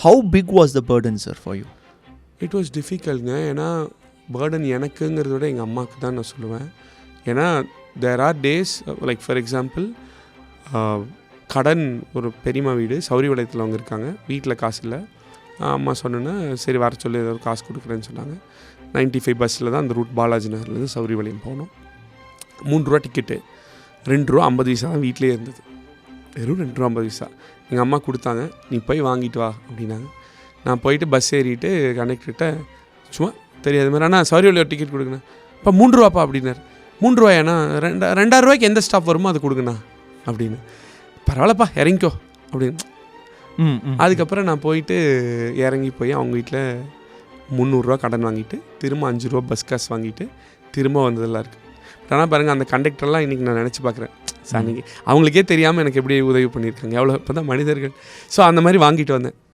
How big was the burden, sir, for you? It was டிஃபிகல்ட்ங்க. ஏன்னா burden எனக்குங்கிறத விட எங்கள் அம்மாவுக்கு தான் நான் சொல்லுவேன். ஏன்னா there are days like for example கடன் ஒரு பெரியம்மா வீடு சௌரிபாளையத்தில் அவங்க இருக்காங்க. வீட்டில் காசு இல்லை. அம்மா சொன்னேன்னா சரி வர சொல்லி ஏதாவது காசு கொடுக்குறேன்னு சொன்னாங்க. 95 பஸ்ஸில் தான் அந்த ரூட் பாலாஜி நகர்லேருந்து சௌரிபாளையம் போனோம். 3 ரூபா டிக்கெட்டு, 2 ரூபா 50 பைசா தான் வீட்டிலே இருந்தது. வெறும் 2 ரூபா 50 பைசா எங்கள் அம்மா கொடுத்தாங்க. நீ போய் வாங்கிட்டு வா அப்படின்னாங்க. நான் போயிட்டு பஸ் ஏறிட்டு கனெக்டர்கிட்ட சும்மா தெரியாத மாதிரி ஆனால் சௌரிபாளையம் டிக்கெட் கொடுங்கண்ணா. இப்போ 3 ரூபாப்பா அப்படின்னார். 3 ரூபாயாண்ணா 2000 ரூபாய்க்கு எந்த ஸ்டாப் வருமோ அது கொடுங்கண்ணா அப்படின்னு. பரவாயில்லப்பா இறங்கிக்கோ அப்படின்னு. அதுக்கப்புறம் நான் போயிட்டு இறங்கி போய் அவங்க வீட்டில் 300 ரூபா கடன் வாங்கிட்டு திரும்ப 5 ரூபா பஸ் காசு வாங்கிட்டு திரும்ப வந்ததெல்லாம் இருக்குது. ஆனால் பாருங்கள் அந்த கண்டக்டர்லாம் இன்றைக்கி நான் நினச்சி பார்க்குறேன். சார் அன்றைக்கி அவங்களுக்கே தெரியாமல் எனக்கு எப்படி உதவி பண்ணியிருக்காங்க, எவ்வளோ இப்போ தான் மனிதர்கள். ஸோ அந்த மாதிரி வாங்கிட்டு வந்தேன்.